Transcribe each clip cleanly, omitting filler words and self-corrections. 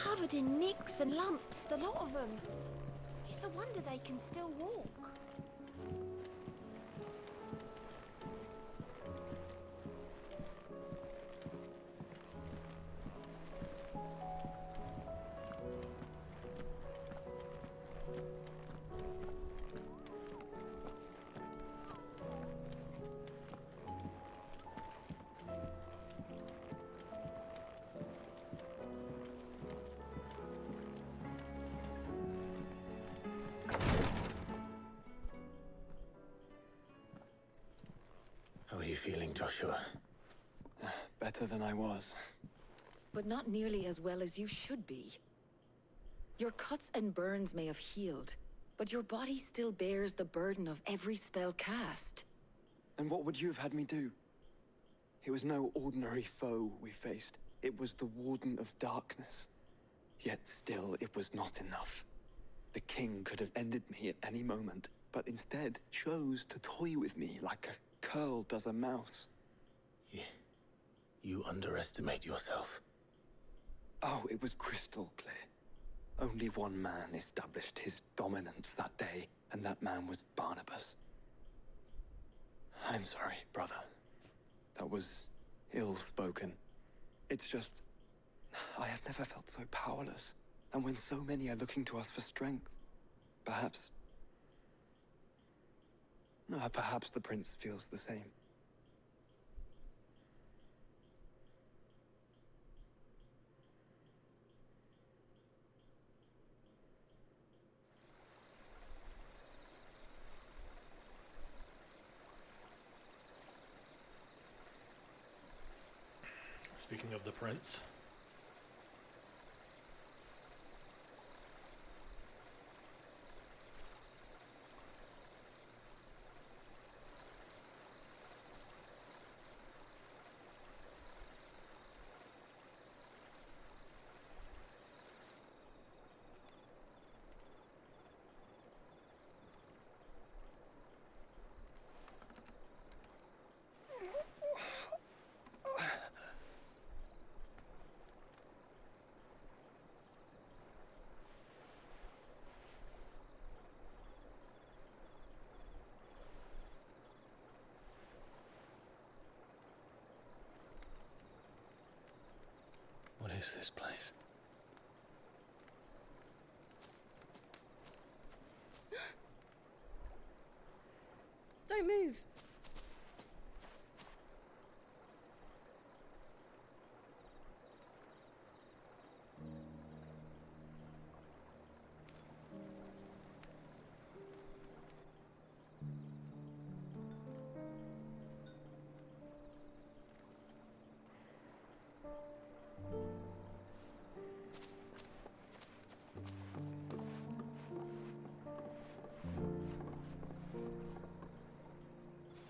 covered in nicks and lumps, the lot of them. It's a wonder they can still walk. How are you feeling, Joshua? Better than I was. But not nearly as well as you should be. Your cuts and burns may have healed, but your body still bears the burden of every spell cast. And what would you have had me do? It was no ordinary foe we faced. It was the Warden of Darkness. Yet still, it was not enough. The king could have ended me at any moment, but instead chose to toy with me like a curl does a mouse. You underestimate yourself. Oh, it was crystal clear. Only one man established his dominance that day, and that man was Barnabas. I'm sorry, brother. That was ill-spoken. It's just, I have never felt so powerless. And when so many are looking to us for strength, perhaps the prince feels the same. Speaking of the prince, What is this place? Don't move.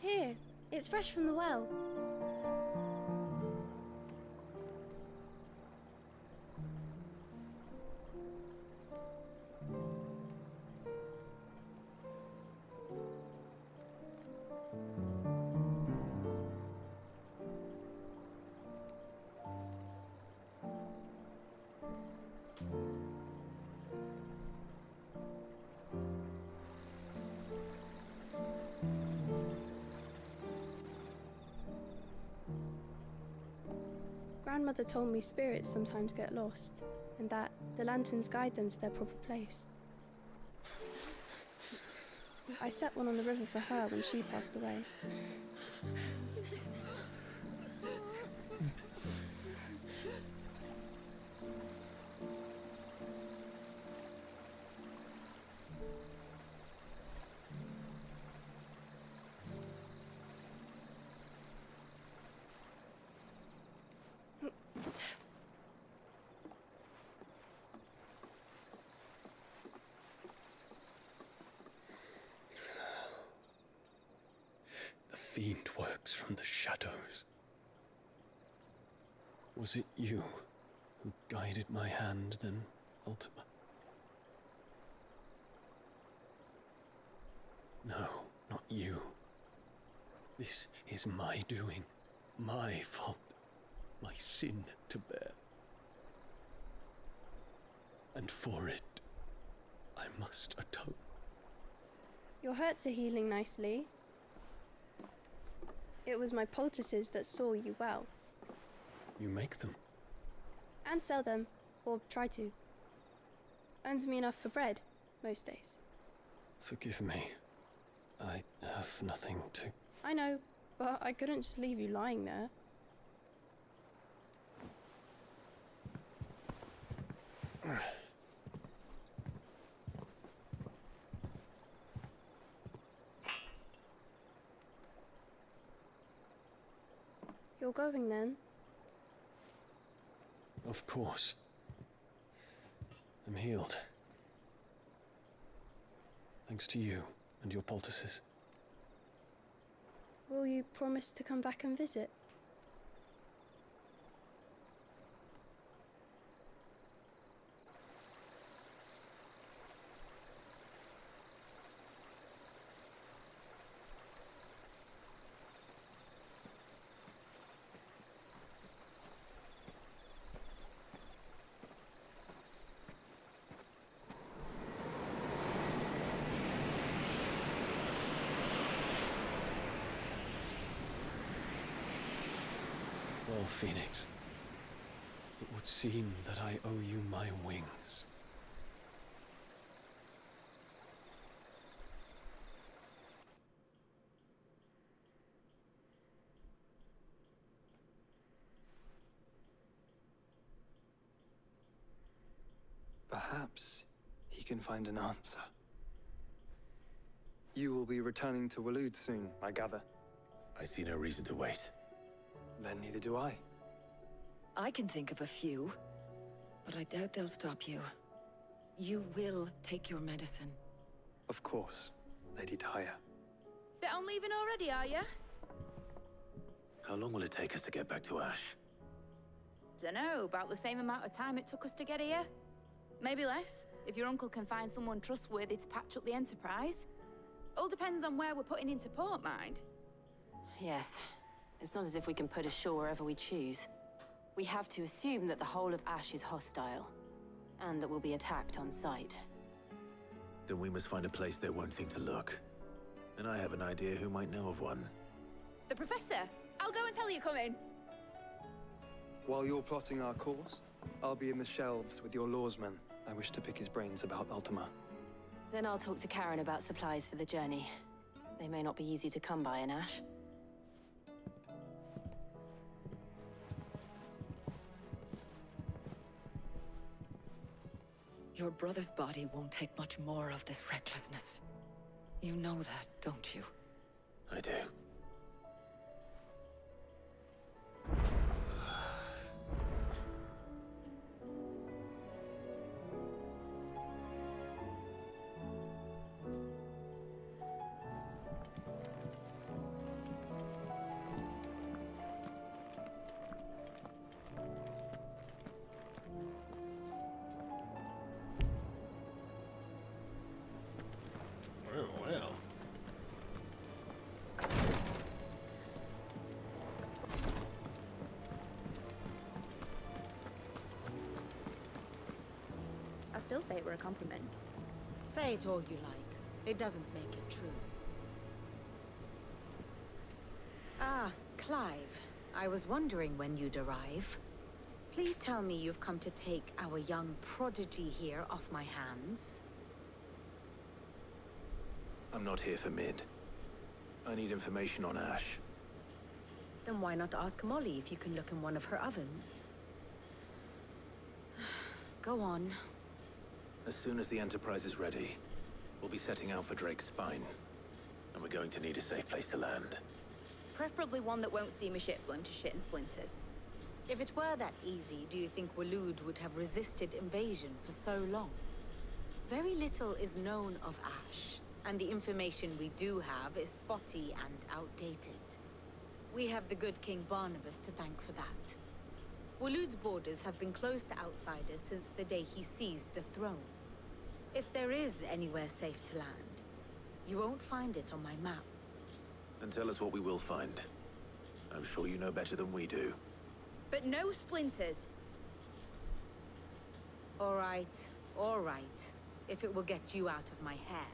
Here, it's fresh from the well. Grandmother told me spirits sometimes get lost, and that the lanterns guide them to their proper place. I set one on the river for her when she passed away. The fiend works from the shadows. Was it you who guided my hand, then, Ultima? No, not you. This is my doing, my fault, my sin to bear. And for it, I must atone. Your hurts are healing nicely. It was my poultices that saw you well. You make them. And sell them, or try to. Earns me enough for bread, most days. Forgive me. I have nothing to... I know, but I couldn't just leave you lying there. You're going then? Of course. I'm healed. Thanks to you and your poultices. Will you promise to come back and visit? Well, Phoenix, it would seem that I owe you my wings. Perhaps he can find an answer. You will be returning to Waloed soon, I gather. I see no reason to wait. Then neither do I. I can think of a few, but I doubt they'll stop you. You will take your medicine. Of course, Lady Tyre. Set on leaving already, are you? How long will it take us to get back to Ash? Dunno, about the same amount of time it took us to get here. Maybe less, if your uncle can find someone trustworthy to patch up the Enterprise. All depends on where we're putting into port, mind. Yes. It's not as if we can put ashore wherever we choose. We have to assume that the whole of Ash is hostile, and that we'll be attacked on sight. Then we must find a place they won't think to look. And I have an idea who might know of one. The Professor! I'll go and tell you coming! While you're plotting our course, I'll be in the shelves with your lawsman. I wish to pick his brains about Ultima. Then I'll talk to Karen about supplies for the journey. They may not be easy to come by in Ash. Your brother's body won't take much more of this recklessness. You know that, don't you? I do. Well. I still say it were a compliment. Say it all you like. It doesn't make it true. Ah, Clive. I was wondering when you'd arrive. Please tell me you've come to take our young prodigy here off my hands. I'm not here for Mid. I need information on Ash. Then why not ask Molly if you can look in one of her ovens? Go on. As soon as the Enterprise is ready, we'll be setting out for Drake's Spine. And we're going to need a safe place to land. Preferably one that won't see my ship blown to shit and splinters. If it were that easy, do you think Waloed would have resisted invasion for so long? Very little is known of Ash, and the information we do have is spotty and outdated. We have the good King Barnabas to thank for that. Waloed's borders have been closed to outsiders since the day he seized the throne. If there is anywhere safe to land, you won't find it on my map. And tell us what we will find. I'm sure you know better than we do. But no splinters. All right, All right, if it will get you out of my hair.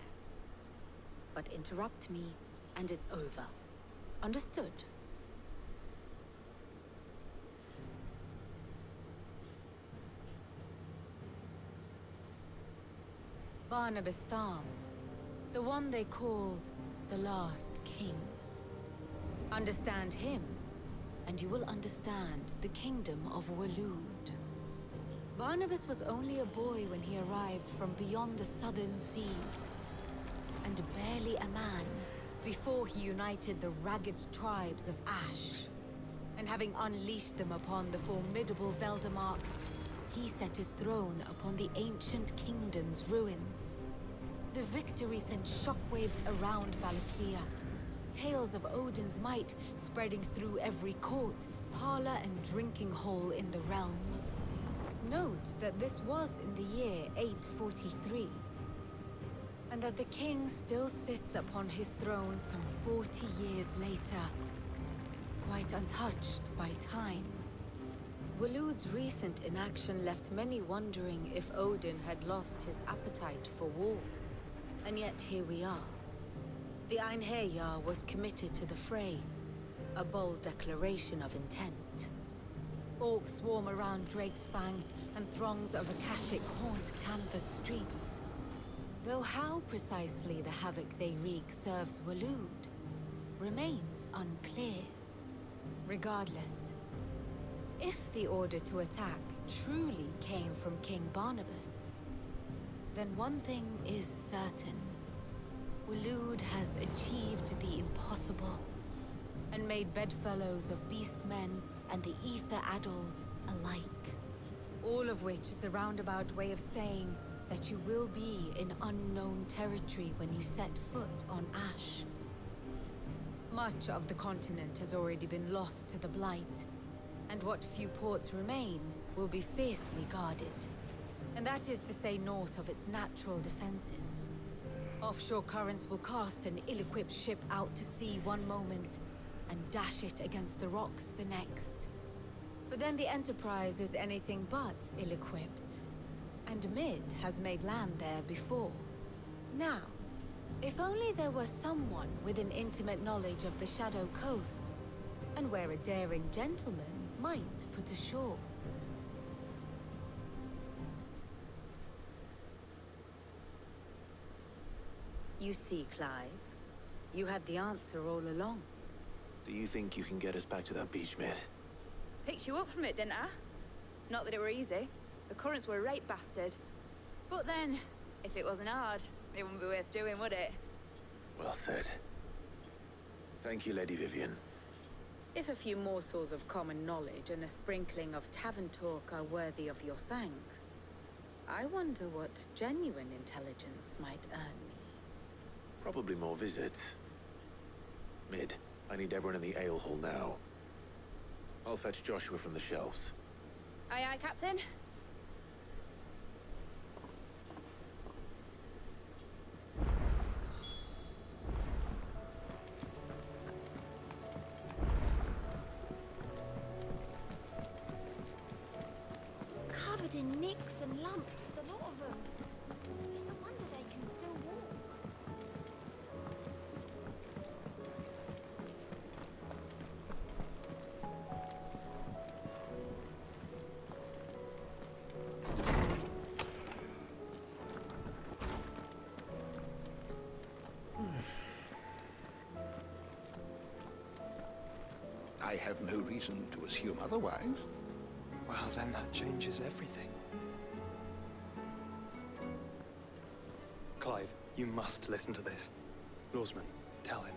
But interrupt me, and it's over. Understood? Barnabas Tharmr, the one they call the last king. Understand him, and you will understand the kingdom of Waloed. Barnabas was only a boy when he arrived from beyond the southern seas, and barely a man before he united the ragged tribes of Ash. And having unleashed them upon the formidable Veldamark, he set his throne upon the ancient kingdom's ruins. The victory sent shockwaves around Valisthea, tales of Odin's might spreading through every court, parlor, and drinking hole in the realm. Note that this was in the year 843, and that the king still sits upon his throne some 40 years later, quite untouched by time. Waloed's recent inaction left many wondering if Odin had lost his appetite for war. And yet here we are. The Einherjar was committed to the fray, a bold declaration of intent. Orcs swarm around Drake's Fang, and throngs of Akashic haunt canvas streets. Though how precisely the havoc they wreak serves Waloed remains unclear. Regardless, if the order to attack truly came from King Barnabas, then one thing is certain. Waloed has achieved the impossible, and made bedfellows of beastmen and the ether-addled alike. All of which is a roundabout way of saying that you will be in unknown territory when you set foot on Ash. Much of the continent has already been lost to the Blight, and what few ports remain will be fiercely guarded. And that is to say naught of its natural defenses. Offshore currents will cast an ill-equipped ship out to sea one moment, and dash it against the rocks the next. But then the Enterprise is anything but ill-equipped. And Mid has made land there before. Now, if only there were someone with an intimate knowledge of the Shadow Coast, and where a daring gentleman might put ashore. You see, Clive, you had the answer all along. Do you think you can get us back to that beach, Mid? Picked you up from it, didn't I? Not that it were easy. The currents were a right bastard. But then, if it wasn't hard, it wouldn't be worth doing, would it? Well said. Thank you, Lady Vivian. If a few morsels of common knowledge and a sprinkling of tavern talk are worthy of your thanks, I wonder what genuine intelligence might earn me. Probably more visits. Mid, I need everyone in the ale hall now. I'll fetch Joshua from the shelves. Aye, aye, Captain. Covered in nicks and lumps, the lot of them. It's a wonder they can still walk. I have no reason to assume otherwise. Well, then that changes everything. Clive, you must listen to this. Lawsman, tell him.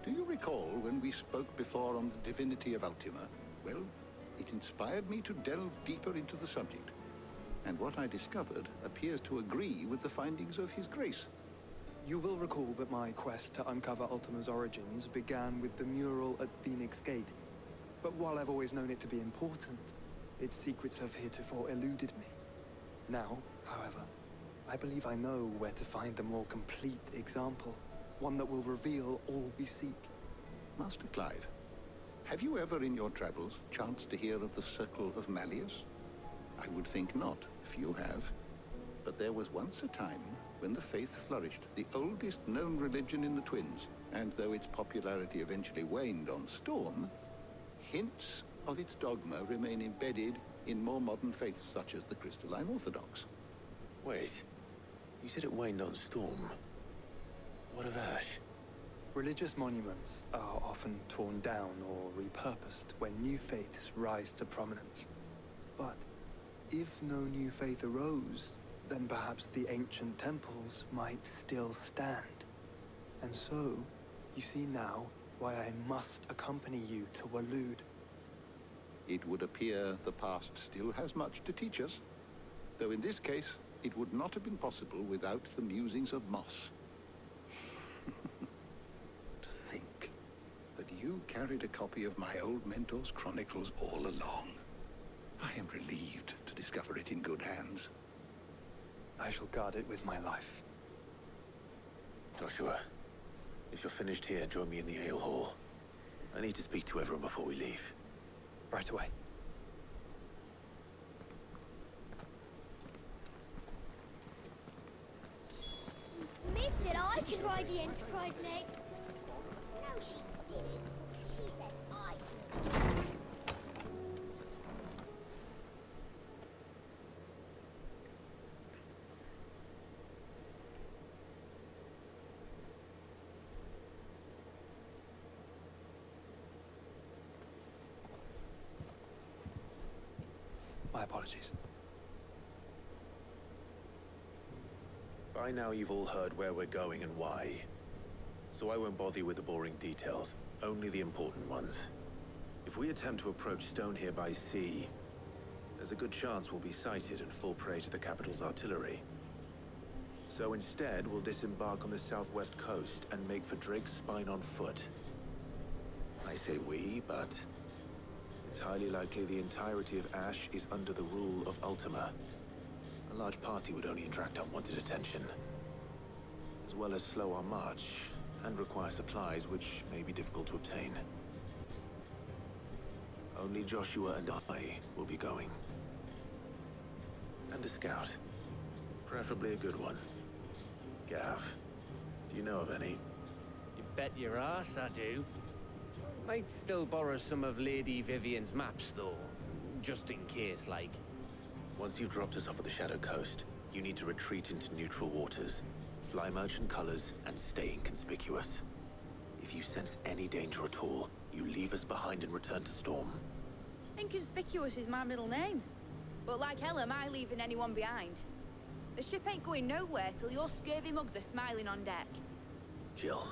Do you recall when we spoke before on the divinity of Ultima? Well, it inspired me to delve deeper into the subject. And what I discovered appears to agree with the findings of His Grace. You will recall that my quest to uncover Ultima's origins began with the mural at Phoenix Gate. But while I've always known it to be important, its secrets have heretofore eluded me. Now, however, I believe I know where to find the more complete example. One that will reveal all we seek. Master Clive, have you ever in your travels chanced to hear of the Circle of Malleus? I would think not, if you have. But there was once a time when the faith flourished, the oldest known religion in the Twins, and though its popularity eventually waned on Storm, hints of its dogma remain embedded in more modern faiths such as the Crystalline Orthodox. Wait, you said it waned on Storm. What of Ash? Religious monuments are often torn down or repurposed when new faiths rise to prominence. But if no new faith arose, then perhaps the ancient temples might still stand. And so, you see now why I must accompany you to Waloed. It would appear the past still has much to teach us, though in this case, it would not have been possible without the musings of Moss. To think that you carried a copy of my old mentor's chronicles all along. I am relieved to discover it in good hands. I shall guard it with my life. Joshua, if you're finished here, join me in the ale hall. I need to speak to everyone before we leave. Right away. Mid said I could ride the Enterprise next. No, she didn't. She said I could. My apologies. By now you've all heard where we're going and why. So I won't bother you with the boring details, only the important ones. If we attempt to approach Stone here by sea, there's a good chance we'll be sighted and fall prey to the capital's artillery. So instead, we'll disembark on the southwest coast and make for Drake's Spine on foot. I say we, but it's highly likely the entirety of Ash is under the rule of Ultima. A large party would only attract unwanted attention, as well as slow our march and require supplies which may be difficult to obtain. Only Joshua and I will be going. And a scout. Preferably a good one. Gav, do you know of any? You bet your ass I do. Might still borrow some of Lady Vivian's maps, though. Just in case, like. Once you've dropped us off at the Shadow Coast, you need to retreat into neutral waters, fly merchant colors, and stay inconspicuous. If you sense any danger at all, you leave us behind and return to Storm. Inconspicuous is my middle name. But like hell am I leaving anyone behind. The ship ain't going nowhere till your scurvy mugs are smiling on deck. Jill,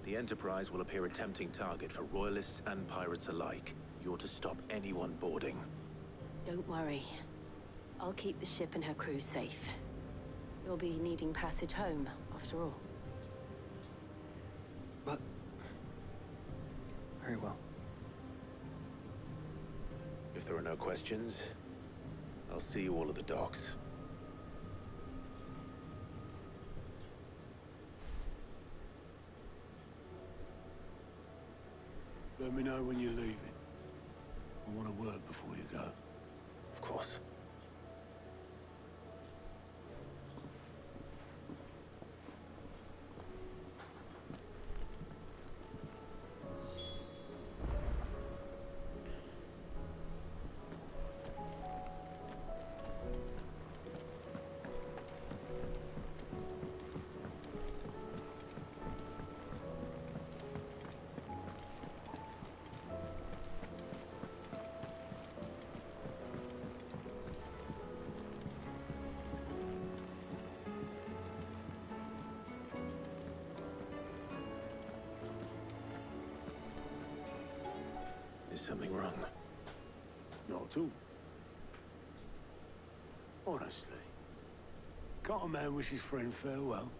the Enterprise will appear a tempting target for royalists and pirates alike. You're to stop anyone boarding. Don't worry. I'll keep the ship and her crew safe. You'll be needing passage home, after all. But... very well. If there are no questions, I'll see you all at the docks. Let me know when you're leaving. I want a word before you go. Of course. Is something wrong? Not at all. Honestly. Can't a man wish his friend farewell?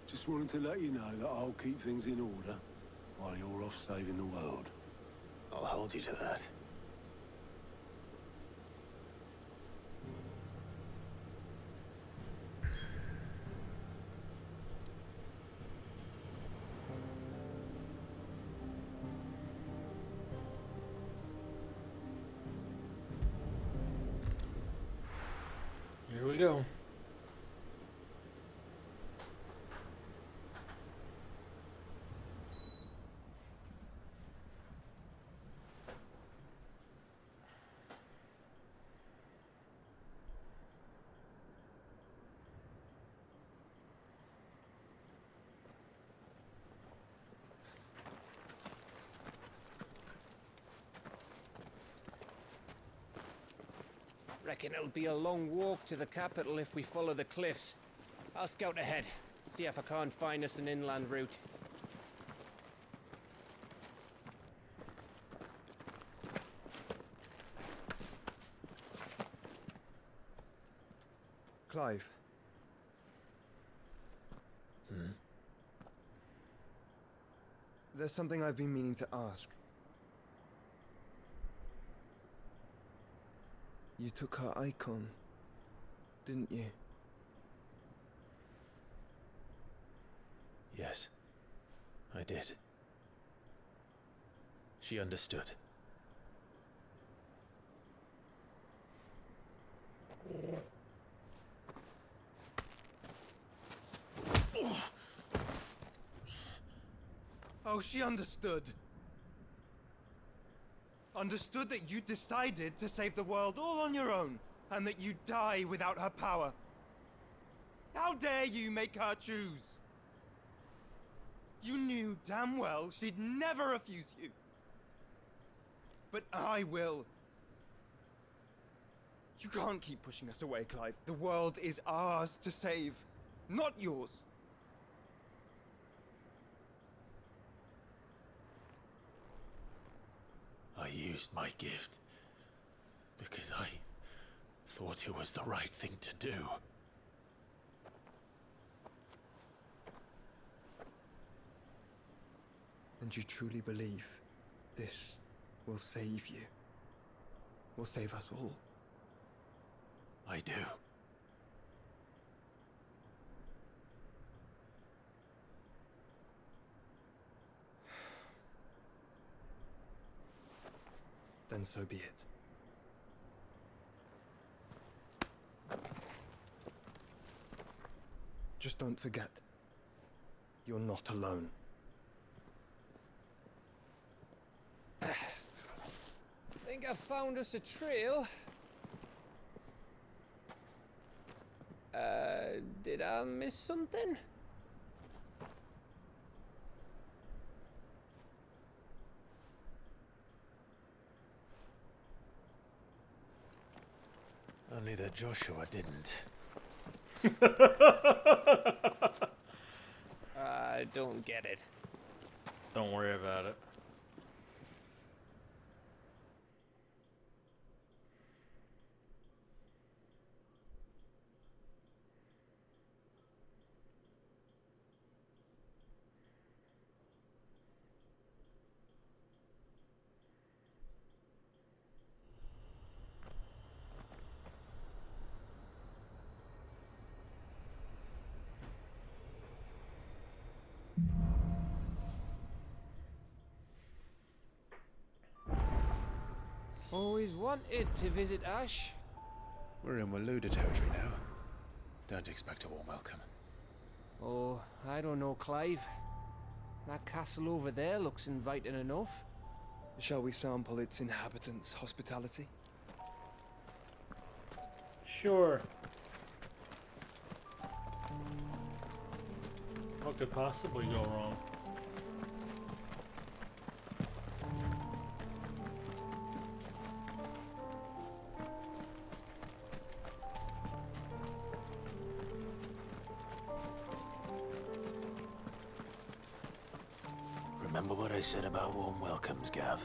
Just wanted to let you know that I'll keep things in order while you're off saving the world. I'll hold you to that. Here we go. Reckon it'll be a long walk to the capital if we follow the cliffs. I'll scout ahead, see if I can't find us an inland route. Clive. There's something I've been meaning to ask. You took her Eikon, didn't you? Yes, I did. She understood. Oh, she understood. Understood that you decided to save the world all on your own, and that you'd die without her power. How dare you make her choose? You knew damn well she'd never refuse you. But I will. You can't keep pushing us away, Clive. The world is ours to save, not yours. I used my gift because I thought it was the right thing to do. And you truly believe this will save you? Will save us all? I do. Then so be it. Just don't forget, you're not alone. Think I found us a trail. Did I miss something? Only that Joshua didn't. I don't get it. Don't worry about it. Always wanted to visit Ash. We're in Waluda territory now. Don't expect a warm welcome. Oh, I don't know, Clive. That castle over there looks inviting enough. Shall we sample its inhabitants' hospitality? Sure. What could possibly go wrong? Remember what I said about warm welcomes, Gav?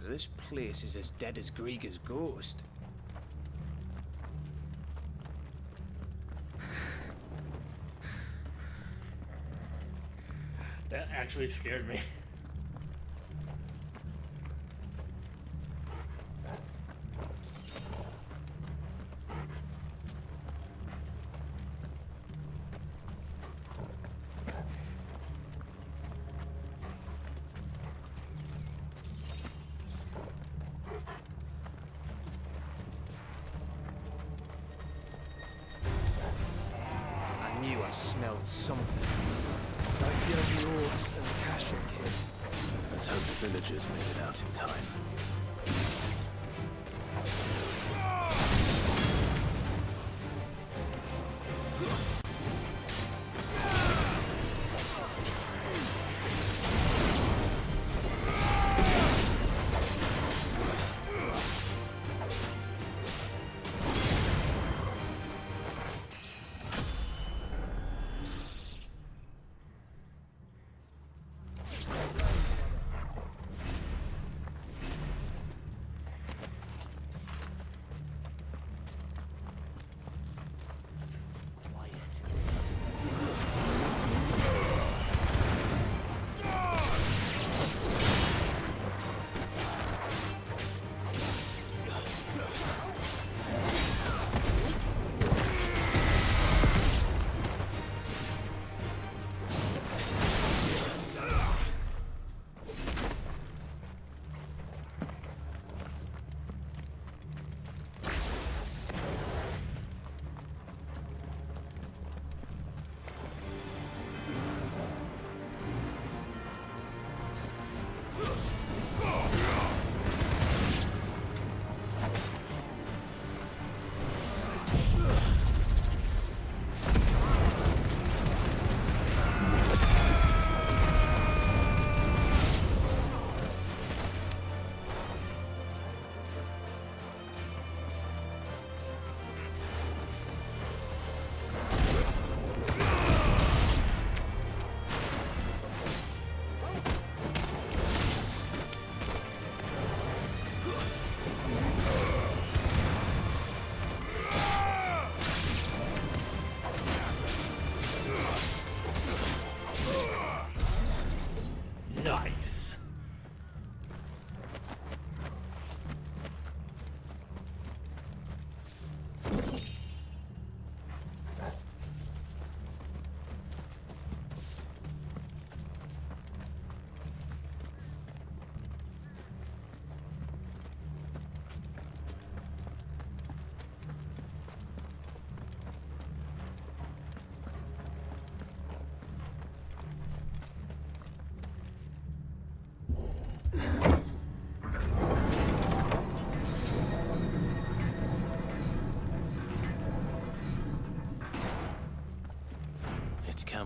This place is as dead as Grieger's ghost. That actually scared me. I smelled something. I see only orcs and Kashyyyk here. Let's hope the villagers made it out in time.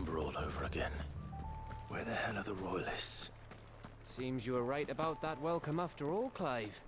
number all over again. Where the hell are the royalists? Seems you were right about that welcome after all, Clive.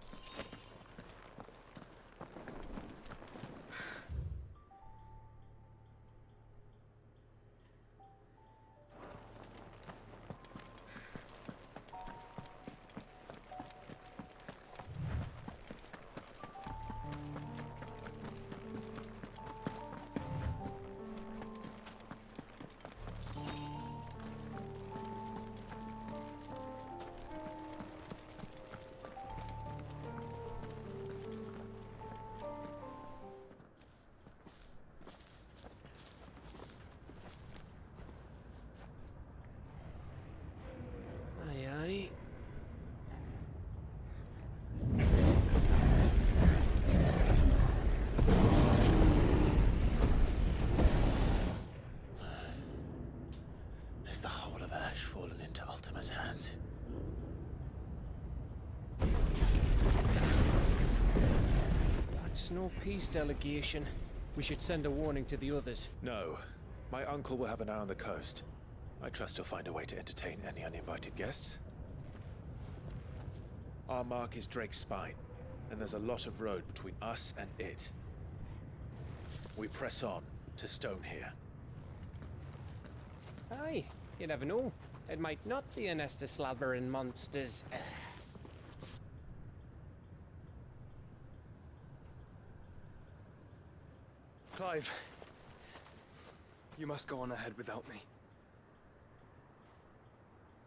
Is the whole of Ash fallen into Ultima's hands? That's no peace delegation. We should send a warning to the others. No. My uncle will have an eye on the coast. I trust he'll find a way to entertain any uninvited guests. Our mark is Drake's Spine, and there's a lot of road between us and it. We press on to Stone here. Aye, you never know. It might not be a nest of slathering monsters. Clive, you must go on ahead without me.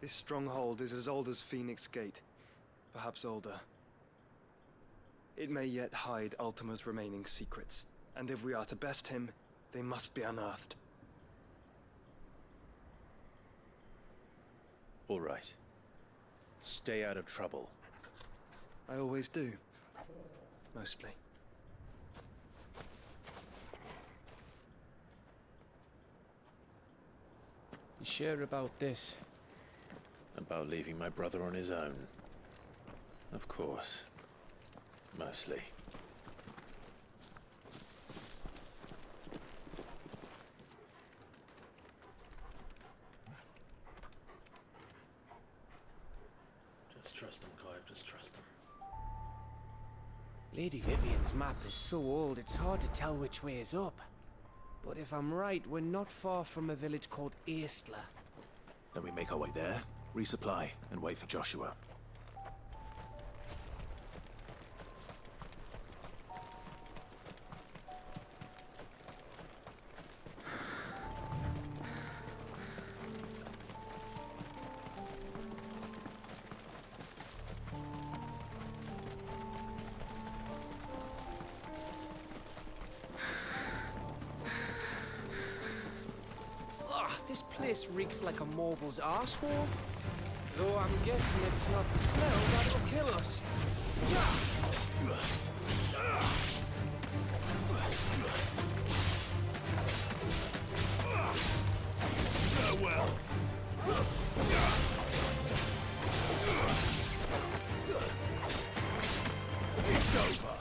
This stronghold is as old as Phoenix Gate, perhaps older. It may yet hide Ultima's remaining secrets, and if we are to best him, they must be unearthed. All right. Stay out of trouble. I always do. Mostly. You sure about this? About leaving my brother on his own. Of course. Mostly. Just trust him, Clive. Just trust him. Lady Vivian's map is so old, it's hard to tell which way is up. But if I'm right, we're not far from a village called Eastla. Then we make our way there, resupply, and wait for Joshua. This place reeks like a mobile's arsehole. Though I'm guessing it's not the smell that'll kill us. Farewell. It's over.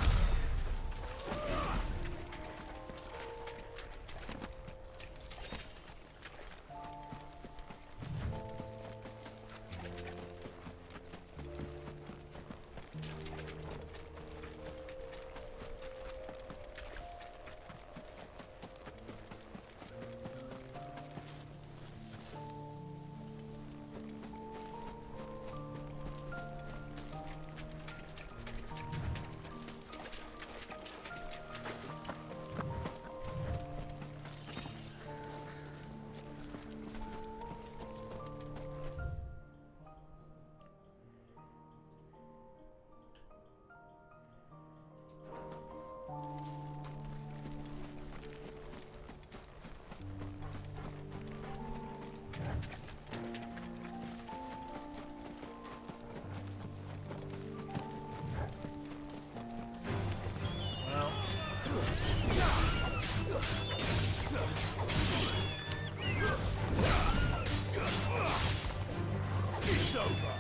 It's over.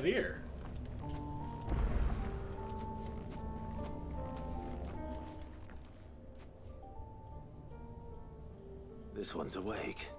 have here? This one's awake.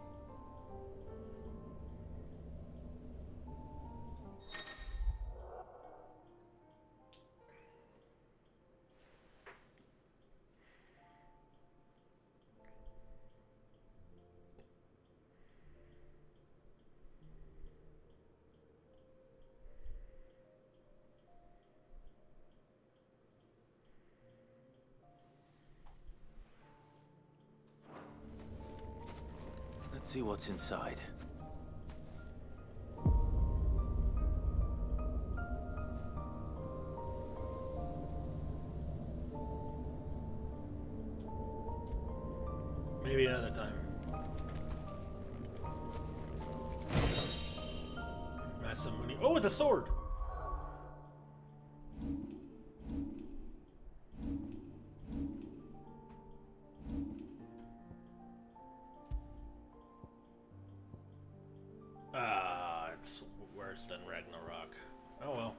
Let's see what's inside. Maybe another time. Masamune. Oh, it's a sword! It's worse than Ragnarok. Oh well.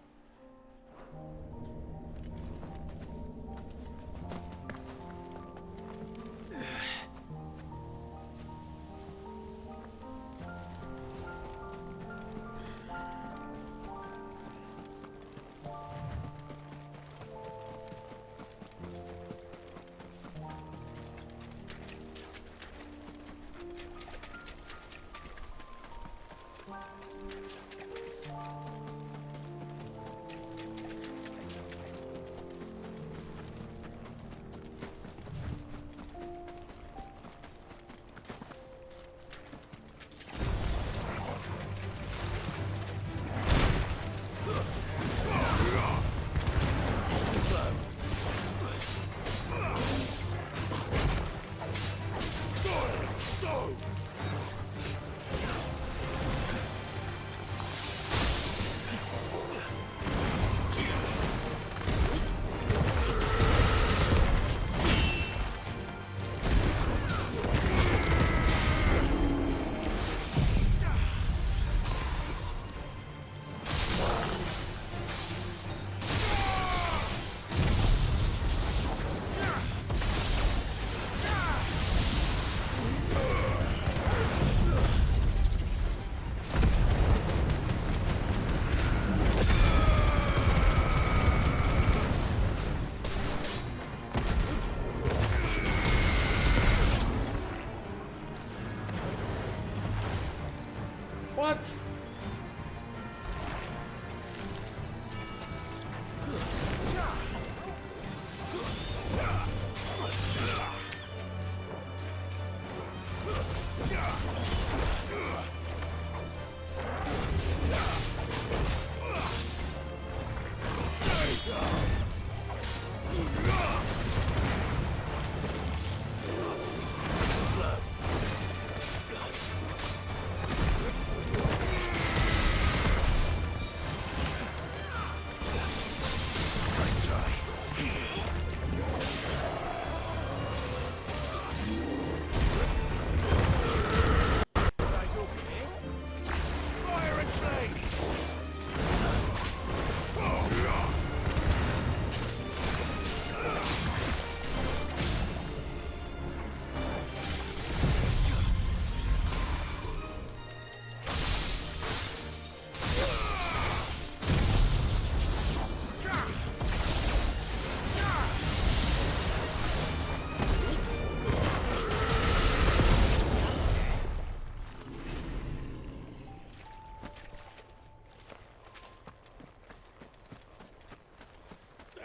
What?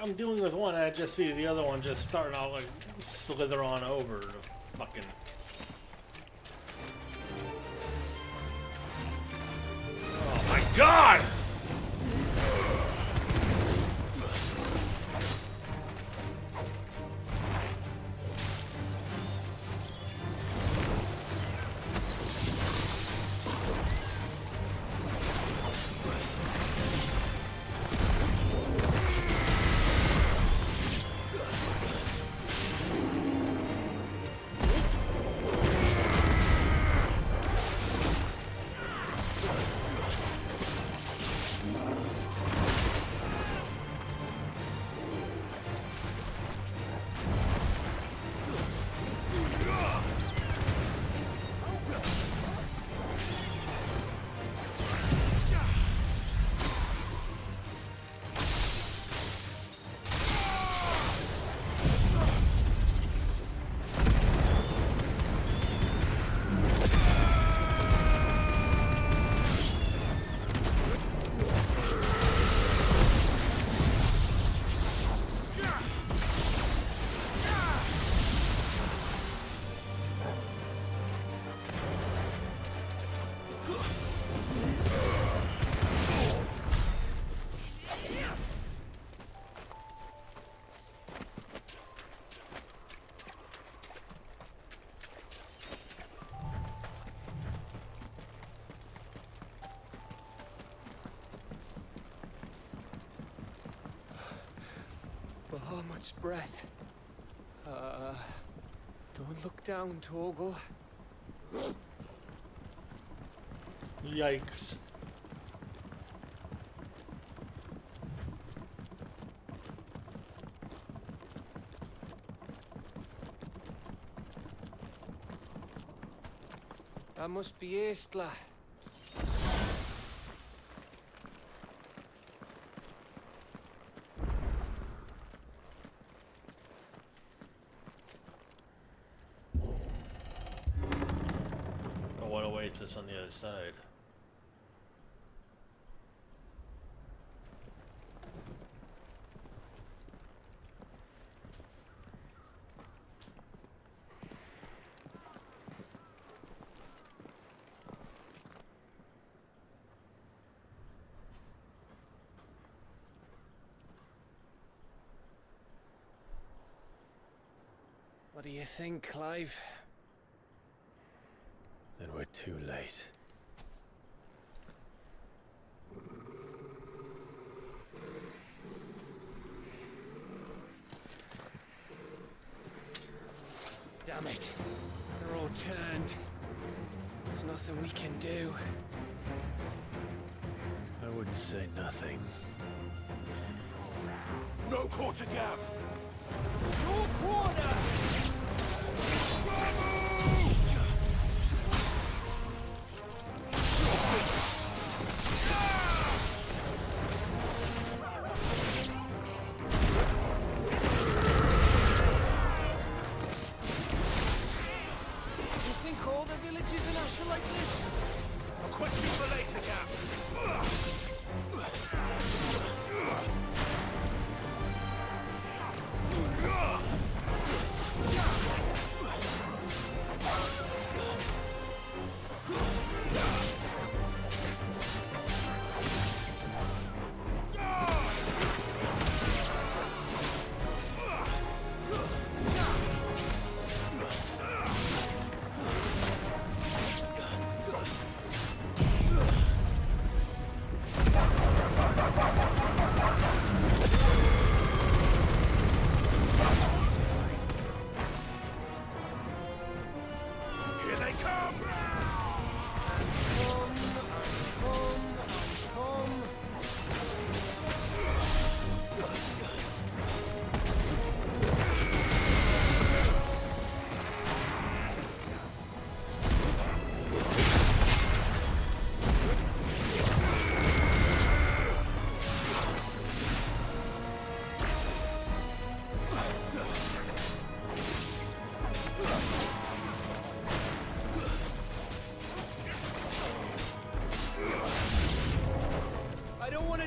I'm dealing with one, and I just see the other one just starting out like slither on over the fucking. Oh my god! last breath. Don't look down, Torgal. Yikes. That must be Aistla. What awaits us on the other side? What do you think, Clive? Then we're too late. Damn it. They're all turned. There's nothing we can do. I wouldn't say nothing. No quarter, Gav! No quarter!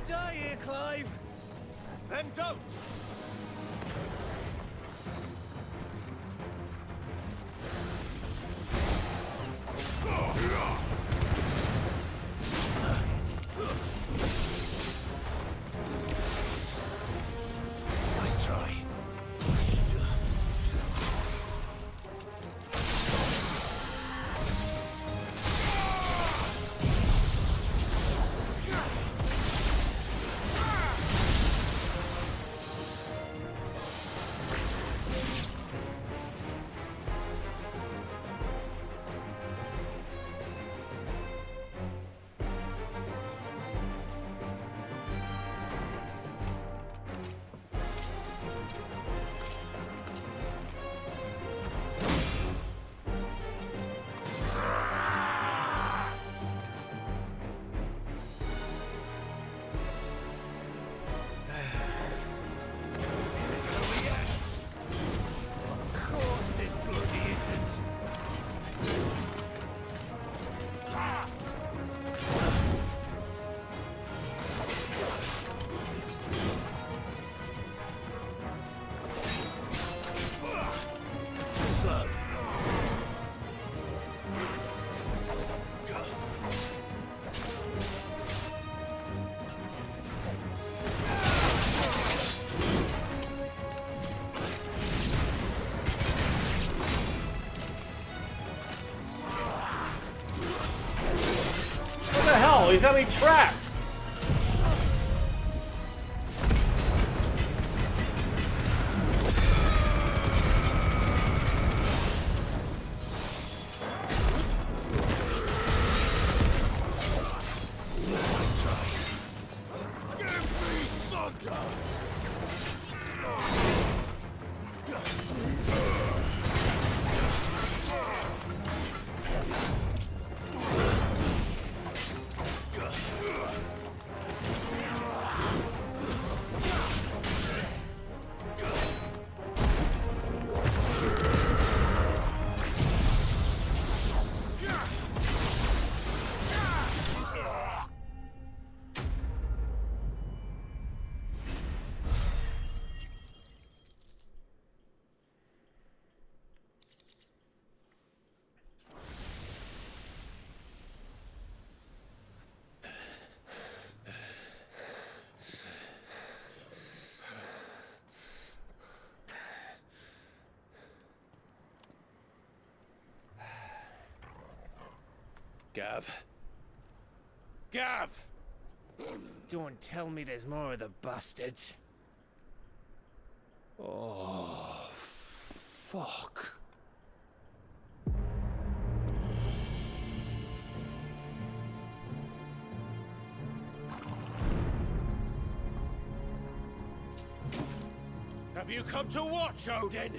Die here, Clive! Then don't! Nice try. He's got me trapped! Gav? Gav! Don't tell me there's more of the bastards. Oh, fuck. Have you come to watch, Odin?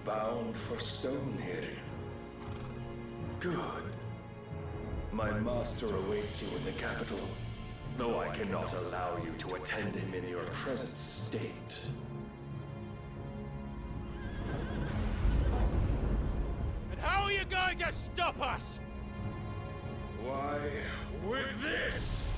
Bound for Stonehill. Good. My master awaits you in the capital, though I cannot allow you to attend him in your present state. And how are you going to stop us? Why, with this!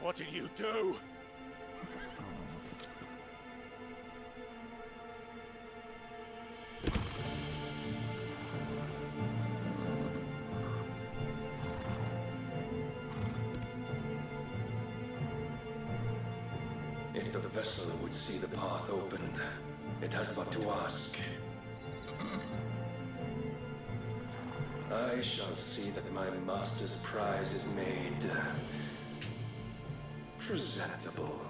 What did you do? If the vessel would see the path opened, it has but to ask. I shall see that my master's prize is made presentable.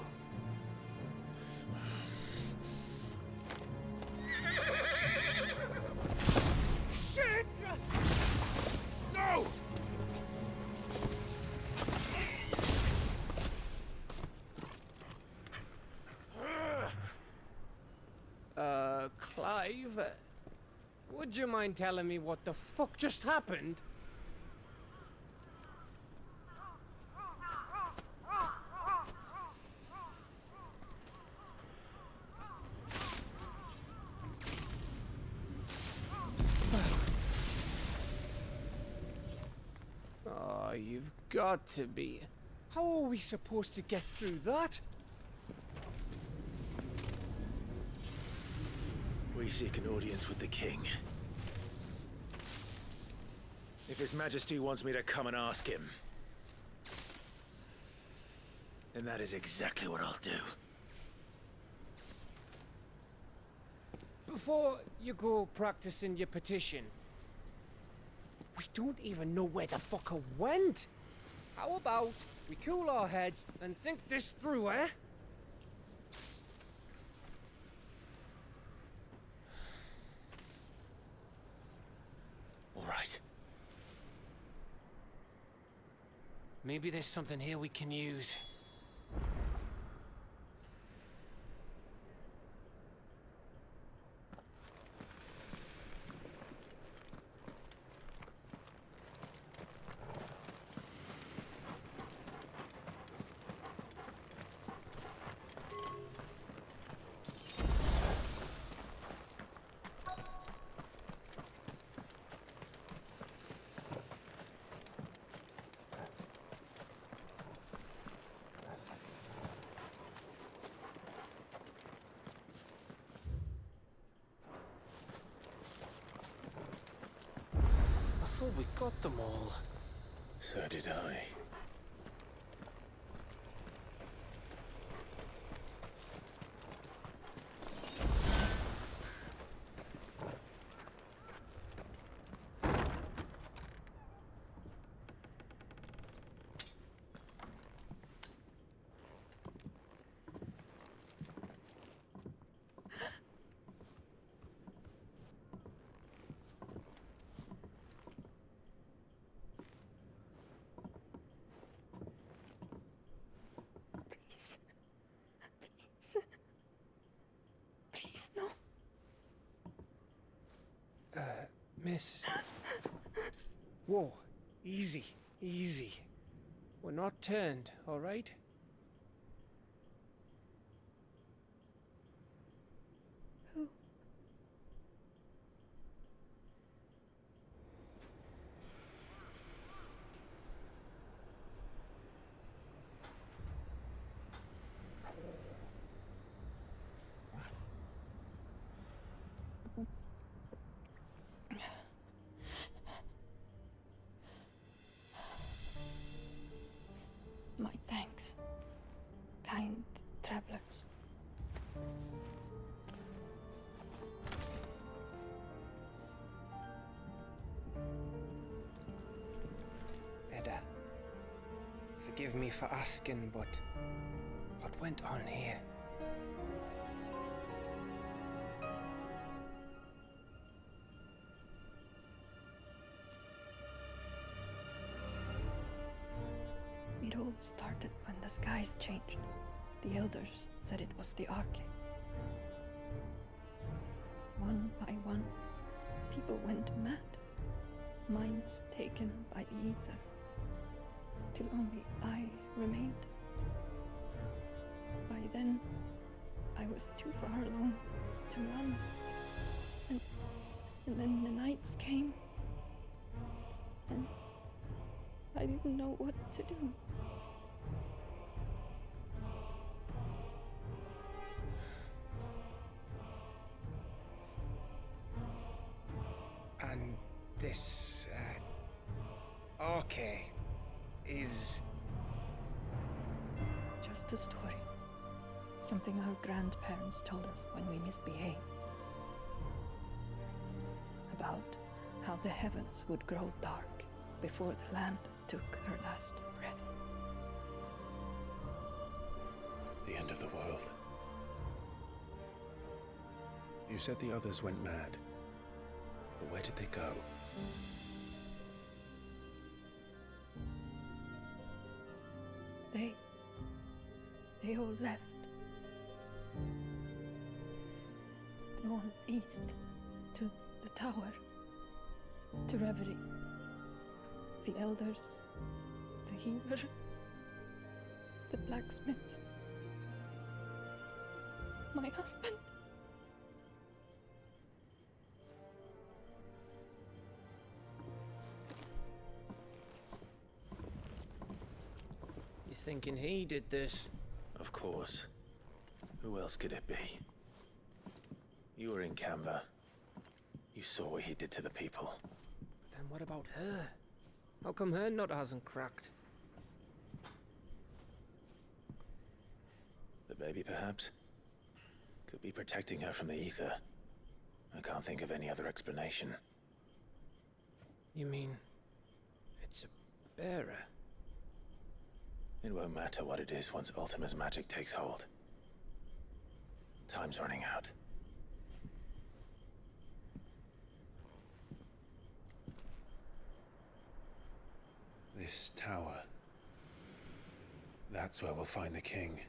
Shit! No! Clive, would you mind telling me what the fuck just happened? Oh, you've got to be. How are we supposed to get through that? We seek an audience with the king. If His Majesty wants me to come and ask him, then that is exactly what I'll do. Before you go practicing your petition, we don't even know where the fucker went. How about we cool our heads and think this through, eh? All right. Maybe there's something here we can use. I thought we got them all. So did I. Miss. Whoa. Easy. Easy. We're not turned, alright? Who? My thanks, kind travelers. Edda, forgive me for asking, but what went on here? It all started when the skies changed. The elders said it was the Arche. One by one, people went mad. Minds taken by the ether. Till only I remained. By then, I was too far along to run. And then the nights came. And I didn't know what to do. And this, Arche is... Just a story. Something our grandparents told us when we misbehaved. About how the heavens would grow dark before the land took her last breath. The end of the world. You said the others went mad. But where did they go? They all left. Drawn east to the tower, to reverie. The elders, the healer, the blacksmith, my husband. You thinking he did this? Of course. Who else could it be? You were in Canva. You saw what he did to the people. But then what about her? How come her nut hasn't cracked? The baby, perhaps? Could be protecting her from the ether. I can't think of any other explanation. You mean... it's a bearer? It won't matter what it is once Ultima's magic takes hold. Time's running out. This tower. That's where we'll find the king.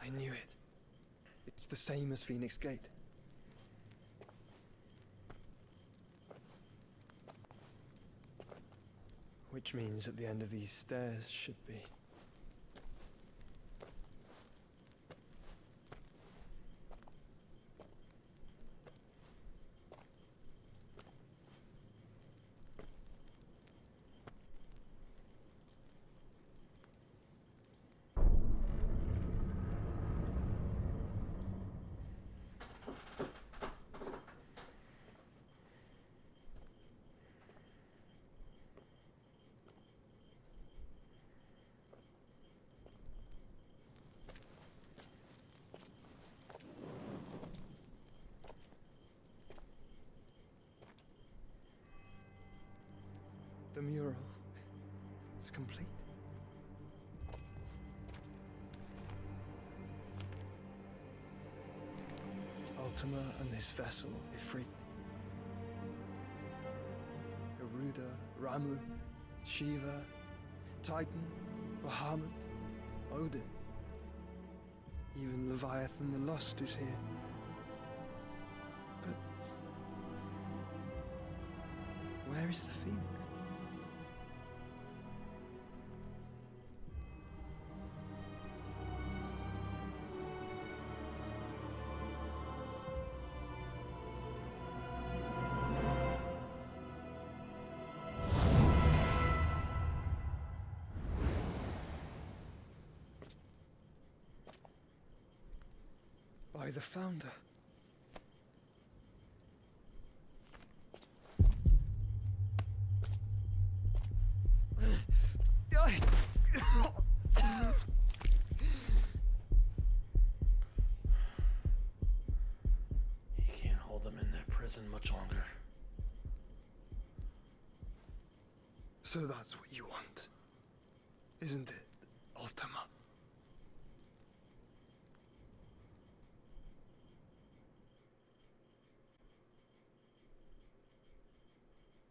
I knew it. It's the same as Phoenix Gate. Which means at the end of these stairs should be... The mural is complete. Ultima and this vessel, Ifrit. Ramu, Shiva, Titan, Bahamut, Odin. Even Leviathan the Lost is here. But where is the Phoenix? By the Founder. He can't hold them in that prison much longer. So that's what you want, isn't it?